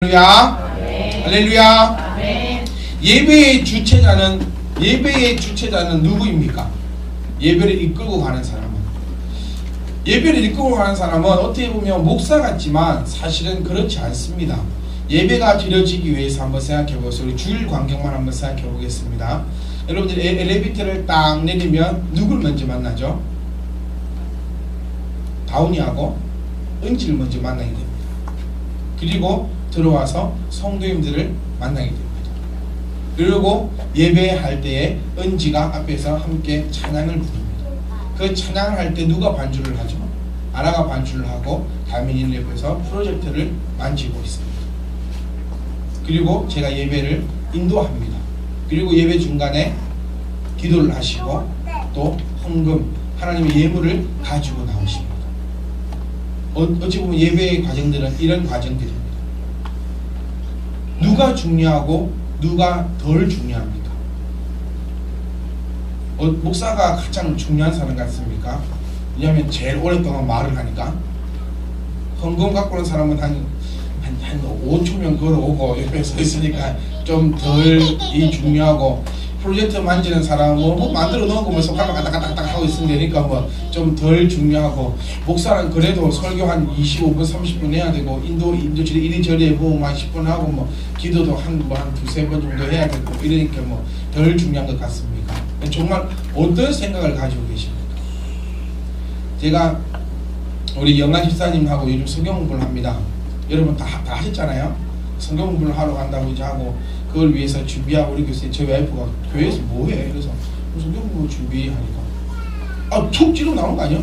할렐루야. 아멘. 할렐루야. 아멘. 예배의 주체자는 누구입니까? 예배를 이끌고 가는 사람은. 예배를 이끌고 가는 사람은 어떻게 보면 목사 같지만 사실은 그렇지 않습니다. 예배가 드려지기 위해서 한번 생각해 보세요. 우리 주일 광경만 한번 생각해 보겠습니다. 여러분들 엘리베이터를 딱 내리면 누굴 먼저 만나죠? 다운이하고 은지를 먼저 만나게 됩니다. 그리고 들어와서 성도님들을 만나게 됩니다. 그리고 예배할 때에 은지가 앞에서 함께 찬양을 부릅니다. 그 찬양을 할 때 누가 반주를 하죠? 아라가 반주를 하고 다민이는 옆에서 프로젝트를 만지고 있습니다. 그리고 제가 예배를 인도합니다. 그리고 예배 중간에 기도를 하시고 또 헌금, 하나님의 예물을 가지고 나오십니다. 어찌 보면 예배의 과정들은 이런 과정들입니다. 누가 중요하고 누가 덜 중요합니까? 목사가 가장 중요한 사람 같습니까? 왜냐하면 제일 오랫동안 말을 하니까. 헌금 갖고 오는 사람은 한 5초면 걸어오고 옆에 서 있으니까 좀 덜 중요하고, 프로젝트 만지는 사람은 뭐 만들어 놓은 거 뭐 손가락 까딱까딱 하고 있으면 되니까 뭐 좀 덜 중요하고, 목사는 그래도 설교 한 25분 30분 해야 되고, 인도질에 이리저리 뭐 한 10분 하고, 뭐 기도도 한 두세 번 정도 해야 되고, 이러니까 뭐 덜 중요한 것 같습니까? 정말 어떤 생각을 가지고 계십니까? 제가 우리 영아 집사님하고 요즘 성경 공부를 합니다. 여러분 다 하셨잖아요. 성경 공부를 하러 간다고 이제 하고, 그걸 위해서 준비하고 이렇게 했어요. 저희 와이프가 교회에서 뭐해? 그래서 성경 공부 준비하니까 툭 찌르고 나온 거 아니야?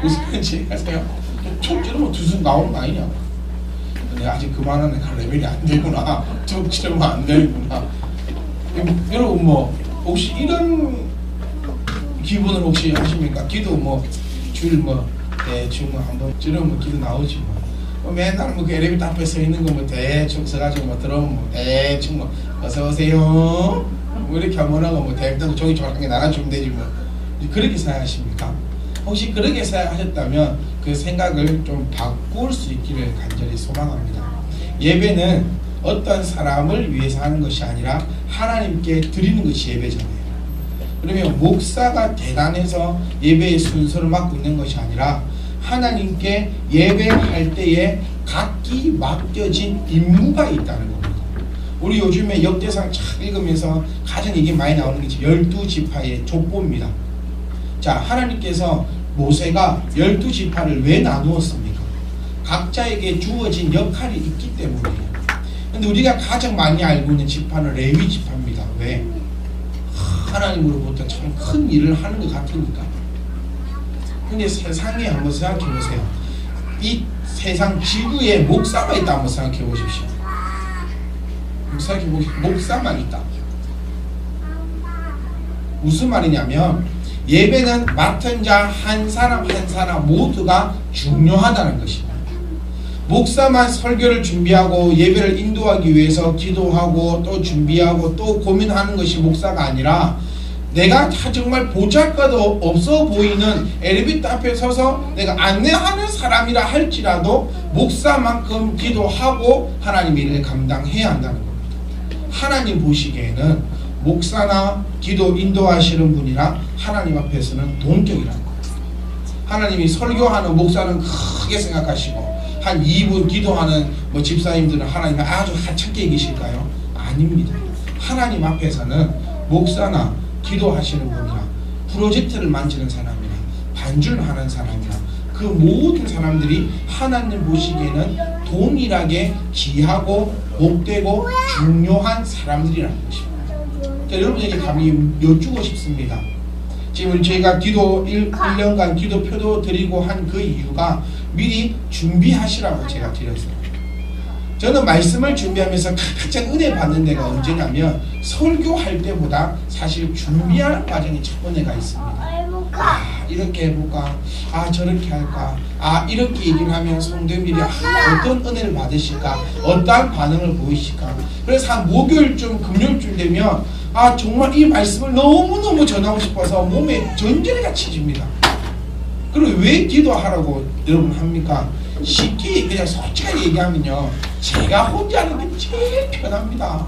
무슨 말인지 아세요? 툭 찌르면 두순 나오는 거 아니냐고. 내가 아직 그만한 애가 레벨이 안 되구나. 툭 찌르면 안 되구나. 여러분 뭐 혹시 이런 기분을 혹시 하십니까? 기도 뭐 주일 뭐 대충 뭐 한번 찌르면 기도 나오지 뭐. 맨날 뭐 그 엘리베이터 앞에 서 있는 거 뭐 대충 서가지고 뭐 들어오면 뭐 대충 뭐 어서 오세요 뭐 이렇게 하면 하고 뭐 대충 종이 조각하게 나눠주면 되지 뭐. 그렇게 생각하십니까? 혹시 그렇게 생각하셨다면 그 생각을 좀 바꿀 수 있기를 간절히 소망합니다. 예배는 어떤 사람을 위해서 하는 것이 아니라 하나님께 드리는 것이 예배잖아요. 그러면 목사가 대단해서 예배의 순서를 맡고 있는 것이 아니라 하나님께 예배할 때에 각기 맡겨진 임무가 있다는 겁니다. 우리 요즘에 역대상 잘 읽으면서 가장 이게 많이 나오는 게 12지파의 족보입니다. 자, 하나님께서 모세가 12지파를 왜 나누었습니까? 각자에게 주어진 역할이 있기 때문이에요. 근데 우리가 가장 많이 알고 있는 지파는 레위 지파입니다. 왜? 하나님으로부터 참 큰 일을 하는 것 같으니까. 근데 세상에 한번 생각해 보세요. 이 세상 지구에 목사가 있다 한번 생각해 보십시오. 생각해 보십시오. 목사만 있다. 무슨 말이냐면 예배는 맡은 자 한 사람 한 사람 모두가 중요하다는 것입니다. 목사만 설교를 준비하고 예배를 인도하기 위해서 기도하고 또 준비하고 또 고민하는 것이 목사가 아니라, 내가 정말 보잘것도 없어 보이는 엘리베이터 앞에 서서 내가 안내하는 사람이라 할지라도 목사만큼 기도하고 하나님의 일을 감당해야 한다는 겁니다. 하나님 보시기에는 목사나 기도 인도하시는 분이랑 하나님 앞에서는 동격이라는 거예요. 하나님이 설교하는 목사는 크게 생각하시고 한 2분 기도하는 뭐 집사님들은 하나님이 아주 하찮게 계실까요? 아닙니다. 하나님 앞에서는 목사나 기도하시는 분이나 프로젝트를 만지는 사람이나 반주를 하는 사람이나 그 모든 사람들이 하나님 보시기에는 동일하게 귀하고 복되고 중요한 사람들이라는 것입니다. 여러분에게 감히 여쭈고 싶습니다. 지금 저희가 기도 1년간 기도표도 드리고 한 그 이유가 미리 준비하시라고 제가 드렸어요. 저는 말씀을 준비하면서 가장 은혜 받는 데가 언제냐면 설교할 때보다 사실 준비하는 과정이 첫 번째가 있습니다. 이렇게 해볼까? 저렇게 할까? 이렇게 얘기를 하면 성도님들이 어떤 은혜를 받으실까? 어떠한 반응을 보이실까? 그래서 한 목요일쯤 금요일쯤 되면 정말 이 말씀을 너무너무 전하고 싶어서 몸에 전제가 치집니다. 그리고 왜 기도하라고 여러분 합니까? 쉽게 그냥 솔직하게 얘기하면요, 제가 혼자 하는 게 제일 편합니다.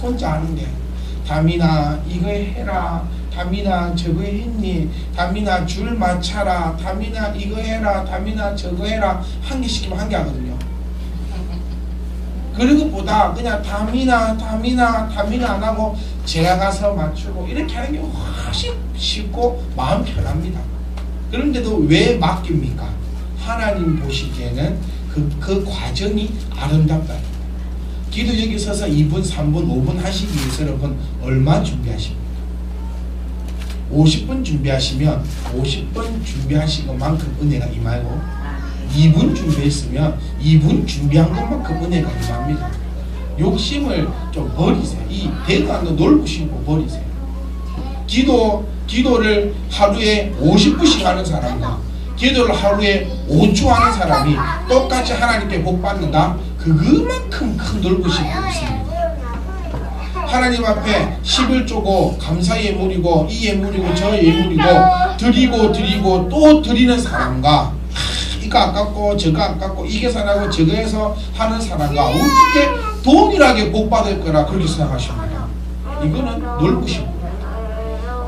혼자 하는 게. 담이나 이거 해라, 담이나 저거 했니, 담이나 줄 맞춰라, 담이나 이거 해라, 담이나 저거 해라, 한 개 시키면 한 개 하거든요. 그리고 보다 그냥 담이나 안 하고 제가 가서 맞추고 이렇게 하는 게 훨씬 쉽고 마음 편합니다. 그런데도 왜 맡깁니까? 하나님 보시기에는 그 과정이 아름답다. 기도 여기 서서 2분, 3분, 5분 하시기 위해서 여러분 얼마 준비하십니까? 50분 준비하시면 50분 준비하신 것만큼 은혜가 임하고, 2분 준비했으면 2분 준비한 것만큼 은혜가 임합니다. 욕심을 좀 버리세요. 이 대단한 놀부심고 버리세요. 기도를 하루에 50분씩 하는 사람과 기도를 하루에 5초 하는 사람이 똑같이 하나님께 복 받는다? 그만큼 큰 놀부심이 없습니다. 하나님 앞에 11조고 감사 예물이고 이 예물이고 저 예물이고 드리고 또 드리는 사람과 이거 아깝고 저거 아깝고 이 계산하고 저거 해서 하는 사람과 어떻게 동일하게 복 받을 거라 그렇게 생각하십니까? 이거는 놀부심입니다.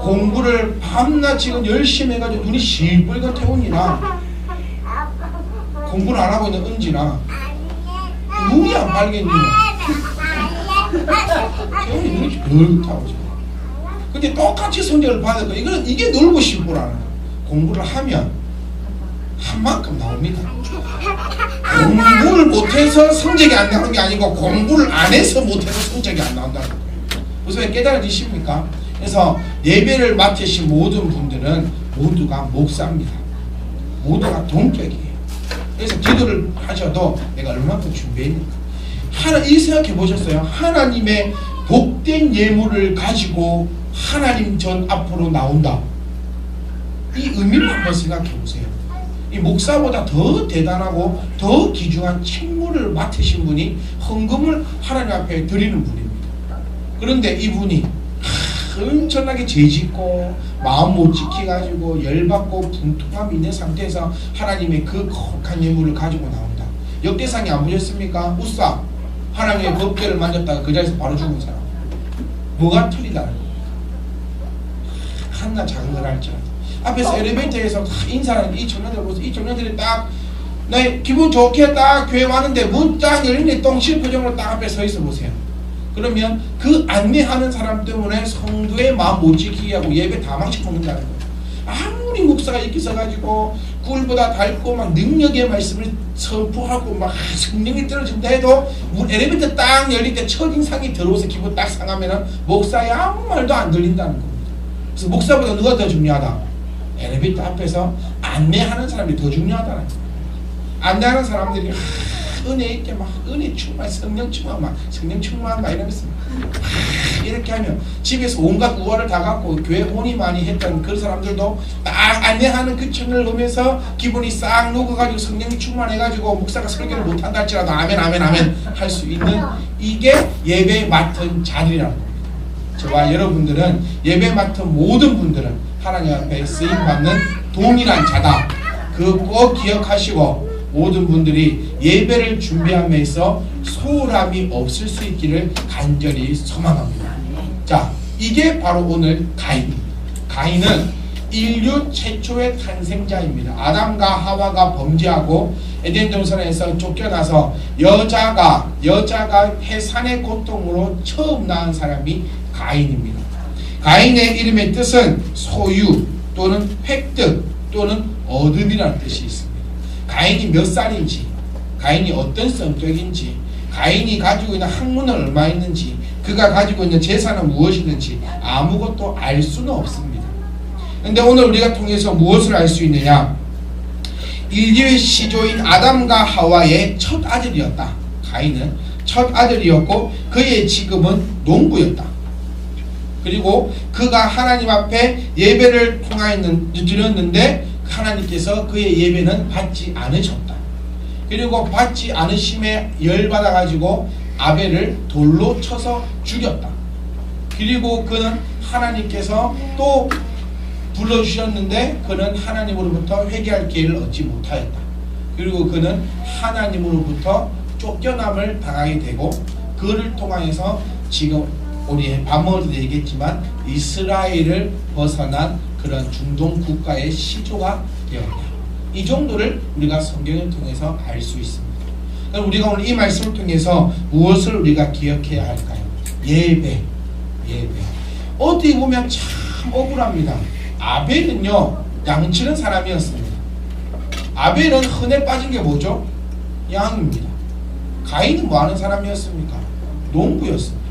공부를 밤낮 지금 열심히 해가지고 눈이 시뻘건 태훈이나 공부를 안 하고 있는 은지나 눈이 안 빨겠니? 태훈이 눈이 그렇다고 지금. 근데 똑같이 성적을 받을 거. 이게 놀부심이라는 거. 공부를 하면 한 만큼 나옵니다. 공부를 못해서 성적이 안 나오는 게 아니고 공부를 안 해서 못해서 성적이 안 나온다는 거예요. 무슨 깨달아지십니까? 그래서 예배를 맡으신 모든 분들은 모두가 목사입니다. 모두가 동격이에요. 그래서 기도를 하셔도 내가 얼마큼 준비했는가. 이 생각해 보셨어요? 하나님의 복된 예물을 가지고 하나님 전 앞으로 나온다. 이 의미를 한번 생각해 보세요. 이 목사보다 더 대단하고 더 귀중한 책무를 맡으신 분이 헌금을 하나님 앞에 드리는 분입니다. 그런데 이분이 엄청나게 죄짓고 마음 못 지켜가지고 열받고 분통함이 있는 상태에서 하나님의 그 거룩한 예물을 가지고 나온다. 역대상이 안 보셨습니까? 우사 하나님의 법궤를 만졌다가 그 자리에서 바로 죽은 사람. 뭐가 틀리다는 거예요. 하나 작은 걸 할지라도 앞에서 엘리베이터에서 인사하는 이 청년들 보세요. 이 청년들이 딱 내 기분 좋게 딱 교회 왔는데 문 딱 열리네 똥실 표정으로 딱 앞에 서 있어 보세요. 그러면 그 안내하는 사람 때문에 성도의 마음 못 지키게 하고 예배 다 망치놓는다는 거예요. 아무리 목사가 이렇게 서가지고 꿀보다 달고 막 능력의 말씀을 선포하고 막 성령이 떨어진다 해도 문 엘리베이터 딱 열릴 때 첫인상이 들어오서 기분 딱 상하면은 목사의 아무 말도 안 들린다는 겁니다. 그래서 목사보다 누가 더 중요하다? 엘리베이터 앞에서 안내하는 사람이 더 중요하다는 거예요. 안내하는 사람들이 은혜 있게 막 은혜 충만 성령 충만 막 성령 충만 막 이러면서 이렇게 하면 집에서 온갖 우화를 다 갖고 교회 혼이 많이 했던 그 사람들도 딱 안내하는 그 청을 보면서 기분이 싹 녹아가지고 성령이 충만해가지고 목사가 설교를 못한다 할지라도 아멘 아멘 아멘 할 수 있는 이게 예배 맡은 자리라는 겁니다. 저와 여러분들은 예배 맡은 모든 분들은 하나님 앞에 쓰임받는 동일한 자다. 그거 꼭 기억하시고 모든 분들이 예배를 준비함에서 소홀함이 없을 수 있기를 간절히 소망합니다. 자, 이게 바로 오늘 가인입니다. 가인은 인류 최초의 탄생자입니다. 아담과 하와가 범죄하고 에덴 동산에서 쫓겨나서 여자가 해산의 고통으로 처음 낳은 사람이 가인입니다. 가인의 이름의 뜻은 소유 또는 획득 또는 얻음이라는 뜻이 있습니다. 가인이 몇 살인지, 가인이 어떤 성격인지, 가인이 가지고 있는 학문은 얼마 있는지, 그가 가지고 있는 재산은 무엇이든지 아무것도 알 수는 없습니다. 그런데 오늘 우리가 통해서 무엇을 알 수 있느냐? 인류의 시조인 아담과 하와의 첫 아들이었다. 가인은 첫 아들이었고 그의 직업은 농부였다. 그리고 그가 하나님 앞에 예배를 드렸는데 하나님께서 그의 예배는 받지 않으셨다. 그리고 받지 않으심에 열받아 가지고 아벨을 돌로 쳐서 죽였다. 그리고 그는 하나님께서 또 불러주셨는데 그는 하나님으로부터 회개할 기회를 얻지 못하였다. 그리고 그는 하나님으로부터 쫓겨남을 당하게 되고 그를 통하여서 지금 우리 밥 먹을 때도 얘기했지만 이스라엘을 벗어난 그런 중동 국가의 시조가 되었다. 이 정도를 우리가 성경을 통해서 알 수 있습니다. 그럼 우리가 오늘 이 말씀을 통해서 무엇을 우리가 기억해야 할까요? 예배. 어떻게 보면 참 억울합니다. 아벨은요 양치는 사람이었습니다. 아벨은 흔해 빠진 게 뭐죠? 양입니다. 가인은 뭐 하는 사람이었습니까? 농부였습니다.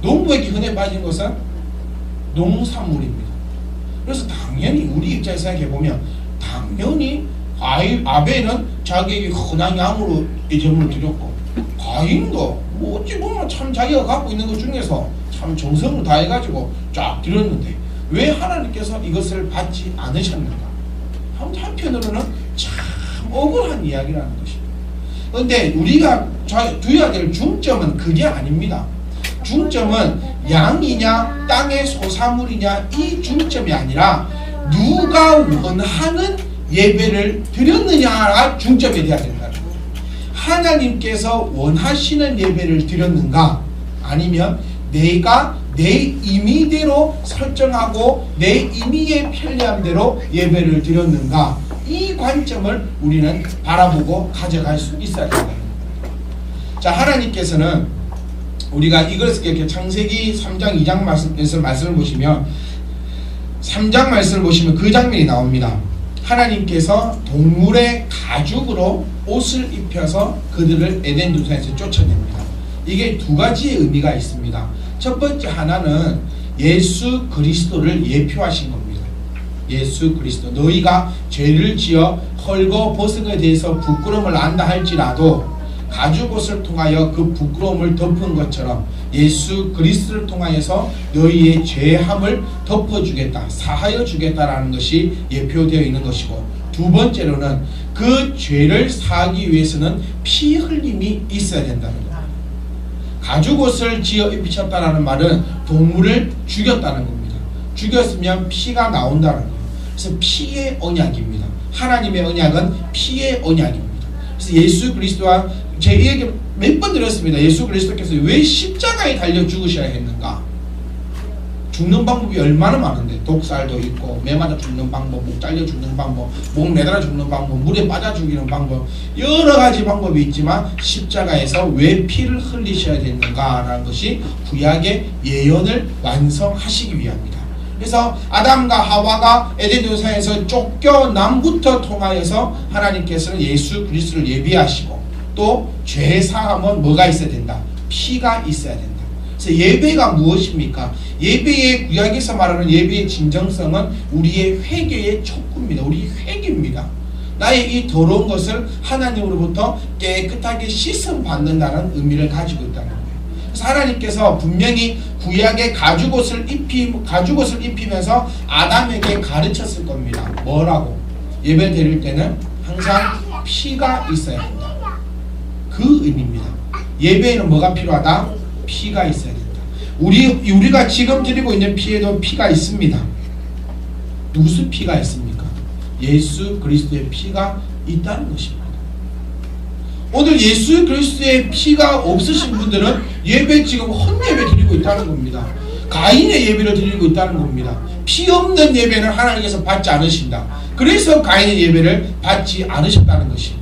농부에게 흔해 빠진 것은 농산물입니다. 그래서 당연히 우리 입장에서 생각해보면 당연히 아벨은 자기에게 흔한 양으로 이 제물을 드렸고 가인도 뭐 어찌 보면 참 자기가 갖고 있는 것 중에서 참 정성을 다해가지고 쫙 드렸는데 왜 하나님께서 이것을 받지 않으셨는가? 한편으로는 참 억울한 이야기라는 것입니다. 그런데 우리가 두어야 될 중점은 그게 아닙니다. 중점은 양이냐 땅의 소사물이냐 이 중점이 아니라 누가 원하는 예배를 드렸느냐가 중점이 되어야 된다는 거예요. 하나님께서 원하시는 예배를 드렸는가 아니면 내가 내 임의대로 설정하고 내 임의의 편리함대로 예배를 드렸는가 이 관점을 우리는 바라보고 가져갈 수 있어야 된다는 거예요. 자, 하나님께서는 우리가 이것을 이렇게 창세기 3장 2장 말씀을 보시면 3장 말씀을 보시면 그 장면이 나옵니다. 하나님께서 동물의 가죽으로 옷을 입혀서 그들을 에덴 동산에서 쫓아냅니다. 이게 두 가지의 의미가 있습니다. 첫 번째 하나는 예수 그리스도를 예표하신 겁니다. 예수 그리스도. 너희가 죄를 지어 헐고 벗은 것에 대해서 부끄러움을 안다 할지라도 가죽옷을 통하여 그 부끄러움을 덮은 것처럼 예수 그리스도를 통하여서 너희의 죄함을 덮어주겠다, 사하여 주겠다라는 것이 예표되어 있는 것이고, 두 번째로는 그 죄를 사하기 위해서는 피 흘림이 있어야 된다는 겁니다. 가죽옷을 지어 입히셨다라는 말은 동물을 죽였다는 겁니다. 죽였으면 피가 나온다는 거예요. 그래서 피의 언약입니다. 하나님의 언약은 피의 언약입니다. 그래서 예수 그리스도와 제 얘기 몇 번 들었습니다. 예수 그리스도께서 왜 십자가에 달려 죽으셔야 했는가? 죽는 방법이 얼마나 많은데, 독살도 있고 매 맞아 죽는 방법, 목 잘려 죽는 방법, 목 매달아 죽는 방법, 물에 빠져 죽이는 방법, 여러 가지 방법이 있지만 십자가에서 왜 피를 흘리셔야 됐는가라는 것이 구약의 예언을 완성하시기 위함이다. 그래서 아담과 하와가 에덴 동산에서 쫓겨남부터 통하여서 하나님께서는 예수 그리스도를 예비하시고, 또 죄사함은 뭐가 있어야 된다? 피가 있어야 된다. 그래서 예배가 무엇입니까? 예배의 구약에서 말하는 예배의 진정성은 우리의 회개의 촉구입니다. 우리 회개입니다. 나의 이 더러운 것을 하나님으로부터 깨끗하게 씻음 받는다는 의미를 가지고 있다는 거예요. 그래서 하나님께서 분명히 구약의 가죽옷을 입히면서 아담에게 가르쳤을 겁니다. 뭐라고? 예배 드릴 때는 항상 피가 있어야 된다. 그 의미입니다. 예배에는 뭐가 필요하다? 피가 있어야 된다. 우리가 지금 드리고 있는 피에도 피가 있습니다. 무슨 피가 있습니까? 예수 그리스도의 피가 있다는 것입니다. 오늘 예수 그리스도의 피가 없으신 분들은 예배 지금 헛예배 드리고 있다는 겁니다. 가인의 예배를 드리고 있다는 겁니다. 피 없는 예배는 하나님께서 받지 않으신다. 그래서 가인의 예배를 받지 않으셨다는 것입니다.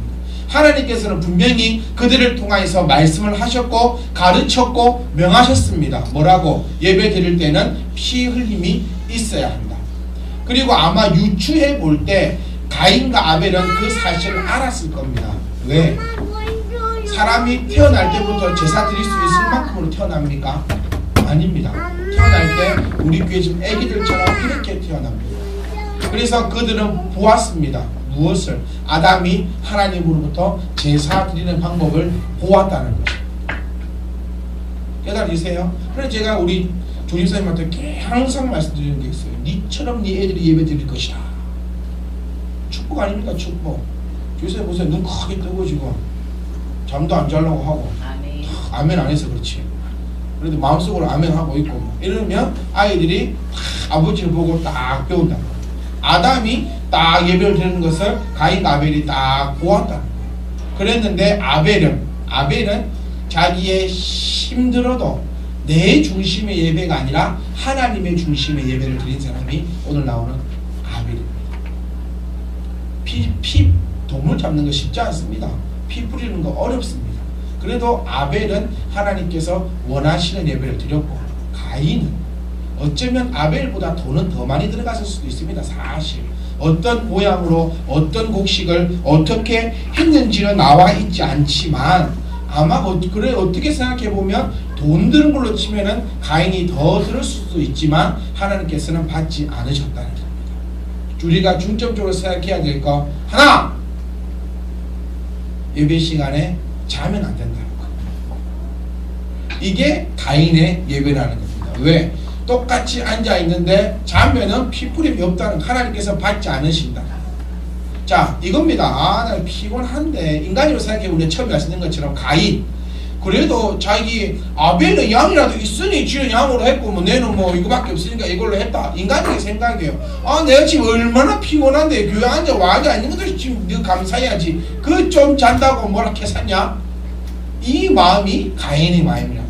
하나님께서는 분명히 그들을 통하여서 말씀을 하셨고 가르쳤고 명하셨습니다. 뭐라고? 예배 드릴 때는 피 흘림이 있어야 한다. 그리고 아마 유추해 볼 때 가인과 아벨은 그 사실을 알았을 겁니다. 왜? 사람이 태어날 때부터 제사 드릴 수 있을 만큼으로 태어납니까? 아닙니다. 태어날 때 우리 교회 지금 애기들처럼 이렇게 태어납니다. 그래서 그들은 보았습니다. 무엇을? 아담이 하나님으로부터 제사 드리는 방법을 보았다는 거죠. 깨달으세요? 그래서 제가 우리 조집사님한테 항상 말씀드리는 게 있어요. 니처럼 니 애들이 예배 드릴 것이다. 축복 아닙니까? 축복. 조집사님 보세요. 눈 크게 뜨고 지금 잠도 안 자려고 하고 아멘 안 해서 그렇지. 그래도 마음속으로 아멘 하고 있고 이러면 아이들이 아버지를 보고 딱 배운다. 아담이 딱 예배를 드리는 것을 가인과 아벨이 딱 보았다는 거예요. 그랬는데 아벨은 자기의 힘들어도 내 중심의 예배가 아니라 하나님의 중심의 예배를 드린 사람이 오늘 나오는 아벨입니다. 피 동물 잡는 거 쉽지 않습니다. 피 뿌리는 거 어렵습니다. 그래도 아벨은 하나님께서 원하시는 예배를 드렸고, 가인은 어쩌면 아벨보다 돈은 더 많이 들어갔을 수도 있습니다. 사실 어떤 모양으로 어떤 곡식을 어떻게 했는지는 나와 있지 않지만, 아마 그래 어떻게 생각해 보면 돈 드는 걸로 치면은 가인이 더 들을 수도 있지만 하나님께서는 받지 않으셨다는 겁니다. 우리가 중점적으로 생각해야 될 거 하나, 예배 시간에 자면 안 된다는 거. 이게 가인의 예배라는 겁니다. 왜? 똑같이 앉아 있는데 자면은 피뿌림이 없다는, 하나님께서 받지 않으신다. 자, 이겁니다. 나 피곤한데, 인간으로 생각해 우리가 처음에 말씀드린 것처럼 가인, 그래도 자기 아벨은 양이라도 있으니 지는 양으로 했고, 뭐 내는 뭐 이거밖에 없으니까 이걸로 했다. 인간적인 생각이에요. 내가 지금 얼마나 피곤한데 교회 앉아 와가 있는 것도 지금 너 감사해야지. 그 좀 잔다고 뭐라 캐샀냐? 이 마음이 가인의 마음이라.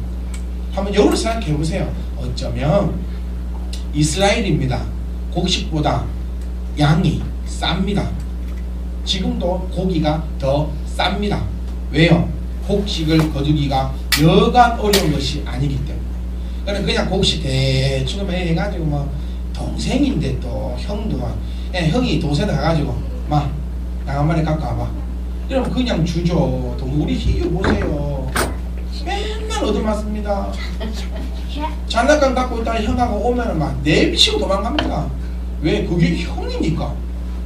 한번 역으로 생각해 보세요. 어쩌면 이스라엘입니다. 곡식보다 양이 쌉니다. 지금도 고기가 더 쌉니다. 왜요? 곡식을 거두기가 여간 어려운 것이 아니기 때문에. 그냥 곡식 대충 해가지고 뭐 동생인데 또 형도 형이 동생한테 가가지고 막 양 한 마리 갖고 와봐. 이러면 그냥 주죠. 우리 희유 보세요. 맨날 얻어맞습니다. 장난감 갖고 있다가 형하고 오면은 막 내비치고 도망갑니다. 왜? 그게 형이니까.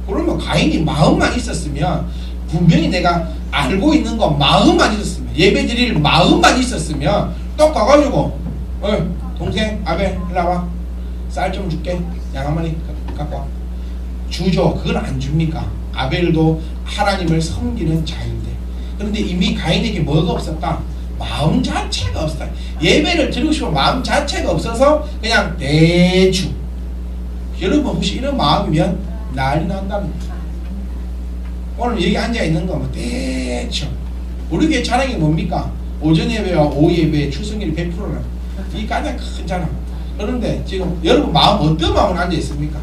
그러면 가인이 마음만 있었으면, 분명히 내가 알고 있는 거 마음만 있었으면, 예배 드릴 마음만 있었으면 딱 가가지고 동생 아벨 일로 와봐, 쌀 좀 줄게, 양 한 마리 갖고 와. 주죠. 그걸 안 줍니까? 아벨도 하나님을 섬기는 자인데. 그런데 이미 가인에게 뭐가 없었다? 마음 자체가 없었다. 예배를 드리고 싶은 마음 자체가 없어서 그냥 대충. 여러분 혹시 이런 마음이면 난리 난답니다. 오늘 여기 앉아있는 거 뭐 대충. 우리 교회 자랑이 뭡니까? 오전 예배와 오후 예배의 출석률이 100%라. 이게 가장 큰 자랑. 그런데 지금 여러분 마음 어떤 마음으로 앉아있습니까?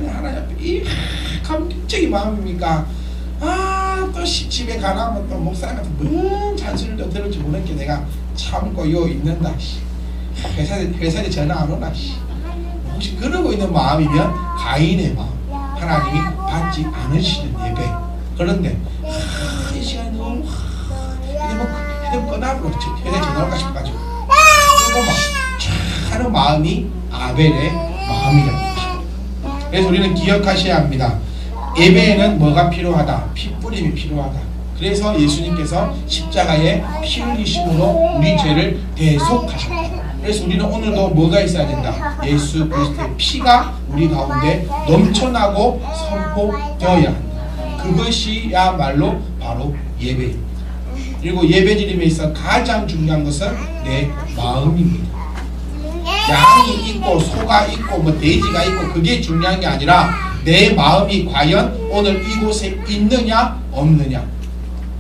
하나님 앞에 이 감격적인 마음입니까? 또 집에 가라면 또 목사님한테 뭔 잔소리를 들을지 모르게 내가 참고 요 있는다. 회사에 전화 안 오나. 혹시 그러고 있는 마음이면 가인의 마음, 하나님이 받지 않으시는 예배. 그런데 이 시간이 너무 휴대폰 꺼놔버려. 회사에 전화 올까 싶어가지고 그거 막 하는 마음이 아벨의 마음이랍니다. 그래서 우리는 기억하셔야 합니다. 예배에는 뭐가 필요하다? 피뿌림이 필요하다. 그래서 예수님께서 십자가에 피 흘리심으로 우리 죄를 대속하셨다. 그래서 우리는 오늘도 뭐가 있어야 된다? 예수 그리스도의 피가 우리 가운데 넘쳐나고 선포되어야 한다. 그것이야말로 바로 예배입니다. 그리고 예배드림에 있어 가장 중요한 것은 내 마음입니다. 양이 있고 소가 있고 뭐 돼지가 있고 그게 중요한 게 아니라 내 마음이 과연 오늘 이곳에 있느냐 없느냐.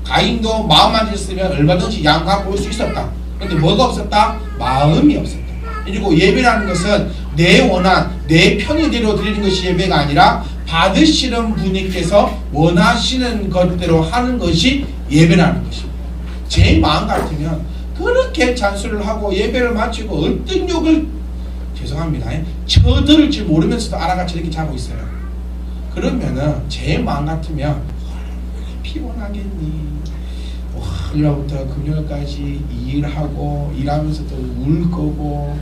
가인도 마음만 있었으면 얼마든지 양 갖고 올 수 있었다. 근데 뭐가 없었다? 마음이 없었다. 그리고 예배라는 것은 내 원한, 내 편의대로 드리는 것이 예배가 아니라 받으시는 분께서 원하시는 것대로 하는 것이 예배라는 것입니다. 제 마음 같으면 그렇게 잔소리를 하고 예배를 마치고 어떤 욕을, 죄송합니다, 쳐들을 줄 모르면서도 알아같이 이렇게 자고 있어요. 그러면은 제 마음 같으면 피곤하겠니? 일요일부터 금요일까지 일하고 일하면서 또 울 거고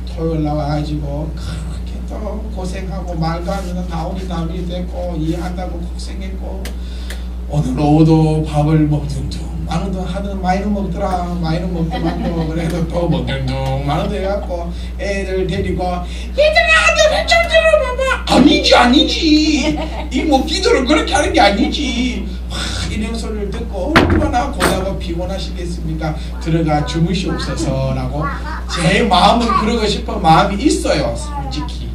토요일 나와가지고 그렇게 또 고생하고 말도 안 되는 다운이 됐고 일한다고 고생했고 오늘 오후도 밥을 먹든둥 마는둥 하든 많이는 먹더라. 많이는 먹더만도 그래도 또 먹든둥 마는둥 해갖고 애들 데리고 얘들아 너를 좀 들어봐봐. 아니지 이 먹기들은 그렇게 하는 게 아니지. 이런 소리를 듣고 얼마나 고생하고 피곤하시겠습니까? 들어가 주무시옵소서라고 제 마음은 그러고 싶은 마음이 있어요, 솔직히.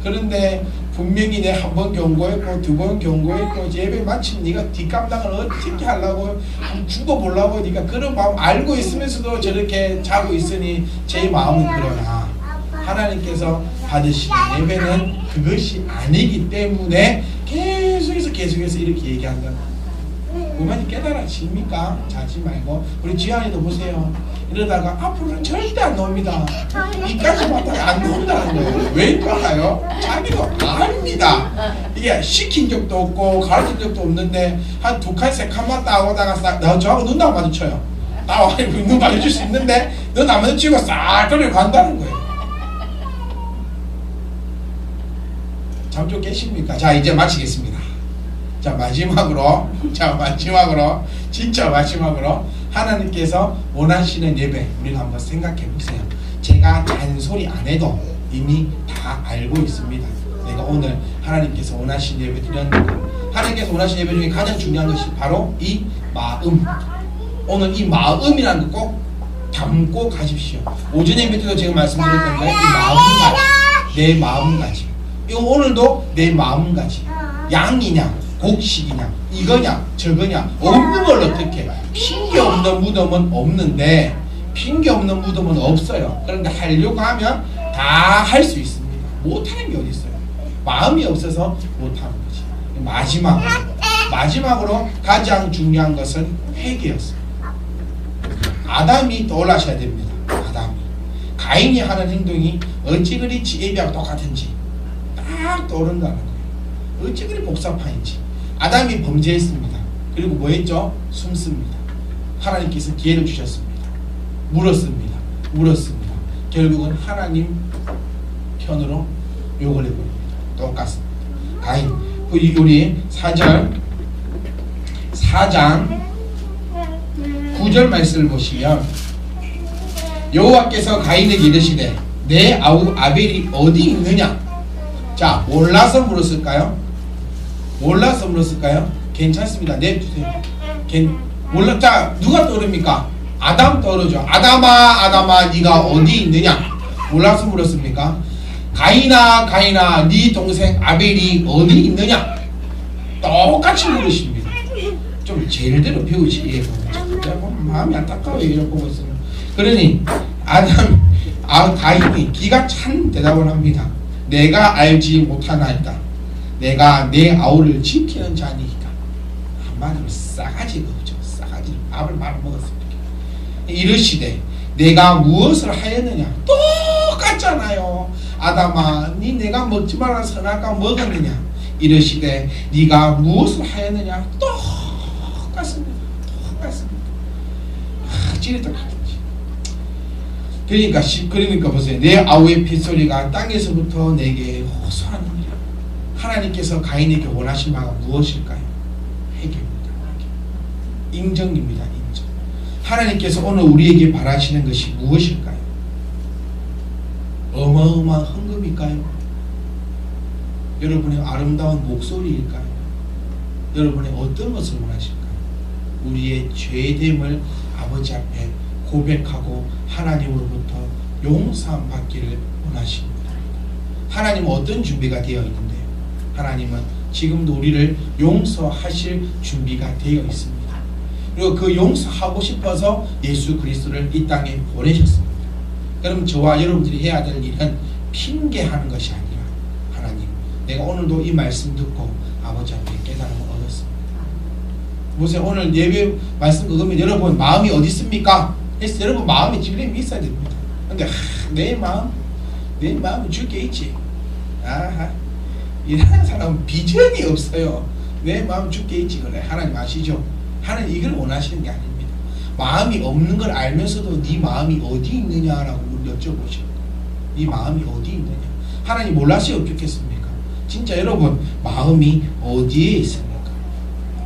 그런데 분명히 내 한 번 경고했고 두 번 경고했고 예배 마치면 네가 뒷감당을 어떻게 하려고 죽어보려고 네가 그런 마음 알고 있으면서도 저렇게 자고 있으니 제 마음은 그러나 하나님께서 받으시는 예배는 그것이 아니기 때문에 계속해서 이렇게 얘기한다. 그만이 깨달아집니까? 자지 말고 우리 지한이도 보세요. 이러다가 앞으로는 절대 안 나옵니다. 이까지 봤다가 안 나온다는 거예요. 왜인지 알아요? 자기도 압니다. 이게 시킨 적도 없고 가르친 적도 없는데 한 두 칸 세 칸만 따오다가 싹 저하고 눈도 안 마주쳐요. 나와 눈 마주칠 수 있는데 눈 안 마주치고 싹 돌려 간다는 거예요. 잠 좀 깨십니까? 자, 이제 마치겠습니다. 자, 마지막으로 진짜 마지막으로 하나님께서 원하시는 예배 우리가 한번 생각해 보세요. 제가 잔소리 안 해도 이미 다 알고 있습니다. 내가 오늘 하나님께서 원하시는 예배 드렸는데, 하나님께서 원하시는 예배 중에 가장 중요한 것이 바로 이 마음. 오늘 이 마음이라는 거 꼭 담고 가십시오. 오전 예배 때도 제가 말씀드렸던 거예요. 이 마음가짐, 내 마음가짐. 이거 오늘도 내 마음가짐. 양이냐 곡식이냐 이거냐 저거냐 없는 걸 어떻게 핑계 없는 무덤은 없는데 핑계 없는 무덤은 없어요. 그런데 하려고 하면 다 할 수 있습니다. 못하는 게 어디 있어요. 마음이 없어서 못하는 거지. 마지막으로 가장 중요한 것은 회개였습니다. 아담이 떠올라셔야 됩니다. 아담이 가인이 하는 행동이 어찌 그리 예배하고 똑같은지 딱 떠오른다는 거예요. 어찌 그리 복잡한지. 아담이 범죄했습니다. 그리고 뭐 했죠? 숨습니다. 하나님께서 기회를 주셨습니다. 물었습니다. 결국은 하나님 편으로 욕을 해버립니다. 똑같습니다. 가인 우리 4장 9절 말씀을 보시면 여호와께서 가인에게 이르시되 내 아우 아벨이 어디 있느냐? 자, 몰라서 물었을까요? 괜찮습니다. 내주세요. 자, 누가 떠오릅니까? 아담 떠오르죠. 아담아 네가 어디 있느냐? 몰라서 물었습니까? 가인아 네 동생 아벨이 어디 있느냐? 똑같이 물으십니다. 좀 제일대로 배우지. 마음이 안타까워요. 이런 보고 있으면. 그러니 가인이 기가 찬 대답을 합니다. 내가 알지 못하나이다. 내가 내 아우를 지키는 자니까. 한마디로 싸가지가 없죠. 싸가지를 밥을 말아먹었습니다. 이르시되 내가 무엇을 하였느냐? 똑같잖아요. 아담아 니 내가 먹지 말라 선악과 먹었느냐? 이르시되 네가 무엇을 하였느냐? 똑같습니다. 찌릿도 같은지. 그러니까 보세요. 내 아우의 핏소리가 땅에서부터 내게 호소하느니라. 하나님께서 가인에게 원하신 바가 무엇일까요? 회개입니다. 인정입니다. 인정. 하나님께서 오늘 우리에게 바라시는 것이 무엇일까요? 어마어마한 헌금일까요? 여러분의 아름다운 목소리일까요? 여러분의 어떤 것을 원하실까요? 우리의 죄됨을 아버지 앞에 고백하고 하나님으로부터 용서함 받기를 원하십니다. 하나님은 어떤 준비가 되어 있는데요? 하나님은 지금도 우리를 용서하실 준비가 되어 있습니다. 그리고 그 용서하고 싶어서 예수 그리스도를 이 땅에 보내셨습니다. 그럼 저와 여러분들이 해야 될 일은 핑계하는 것이 아니라 하나님, 내가 오늘도 이 말씀 듣고 아버지 앞에 깨달음을 얻었습니다. 보세요. 오늘 예배 말씀 읽으면 여러분 마음이 어디 있습니까? 그래서 여러분 마음에 질림이 있어야 됩니다. 근데 내 마음은 주께 있지. 이런 사람은 비전이 없어요. 내 마음 주께 있지. 그래 하나님 아시죠? 하나님 이걸 원하시는 게 아닙니다. 마음이 없는 걸 알면서도 네 마음이 어디 있느냐라고 여쭤보셔. 네 마음이 어디 있느냐? 하나님 몰라서 어떻겠습니까? 진짜 여러분 마음이 어디에 있습니까?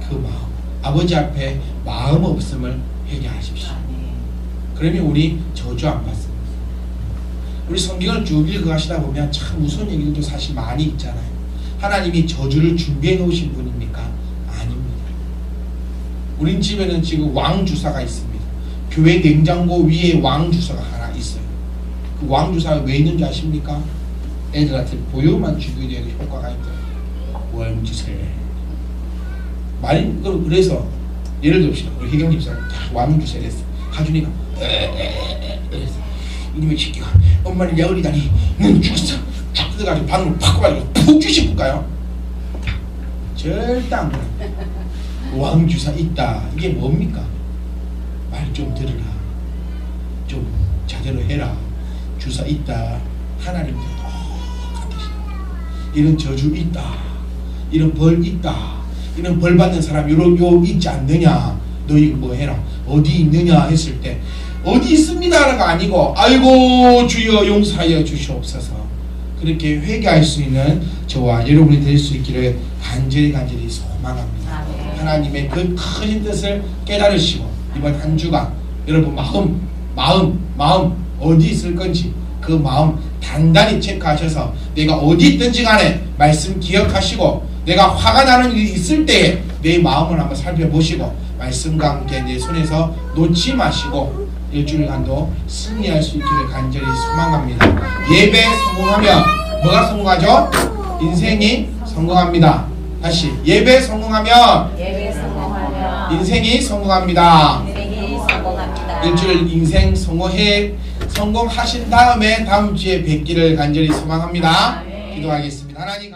그 마음 아버지 앞에 마음 없음을 회개하십시오. 그러면 우리 저주 안 받습니다. 우리 성경을 쭉 읽어가시다 보면 참 무서운 얘기들도 사실 많이 있잖아요. 하나님이 저주를 준비해 놓으신 분입니까? 아닙니다. 우린 집에는 지금 왕주사가 있습니다. 교회 냉장고 위에 왕주사가 하나 있어요. 그 왕주사가 왜 있는지 아십니까? 애들한테 보여만 주고 있는 효과가 있다. 월 주세. 많이 그래서 예를 들읍시다. 우리 희경 집사님 왕 주세 했어. 하준이가 이랬어. 이놈의 새끼가 엄마를 야으리다니 넌 죽었어. 쫙 뜯어가지고 방울 팍 가지고 푹 주시볼까요? 절대 안 그래. 왕주사 있다. 이게 뭡니까? 말 좀 들으라. 좀 자제로 해라. 주사 있다. 하나님도 똑같으시다. 이런 저주 있다. 이런 벌 있다. 이런 벌 받는 사람 요 있지 않느냐. 너희 뭐 해라. 어디 있느냐 했을 때 어디 있습니다가 아니고 아이고 주여 용서하여 주시옵소서. 그렇게 회개할 수 있는 저와 여러분이 될 수 있기를 간절히 소망합니다. 하나님의 그 큰 뜻을 깨달으시고 이번 한 주간 여러분 마음 어디 있을 건지 그 마음 단단히 체크하셔서 내가 어디 있든지 간에 말씀 기억하시고 내가 화가 나는 일이 있을 때에 내 마음을 한번 살펴보시고 말씀과 함께 내 손에서 놓지 마시고 일주일간도 승리할 수 있기를 간절히 소망합니다. 예배 성공하면 뭐가 성공하죠? 인생이 성공합니다. 다시 예배 성공하면 인생이 성공합니다. 일주일 인생 성공하신 다음에 다음 주에 뵙기를 간절히 소망합니다. 기도하겠습니다. 하나님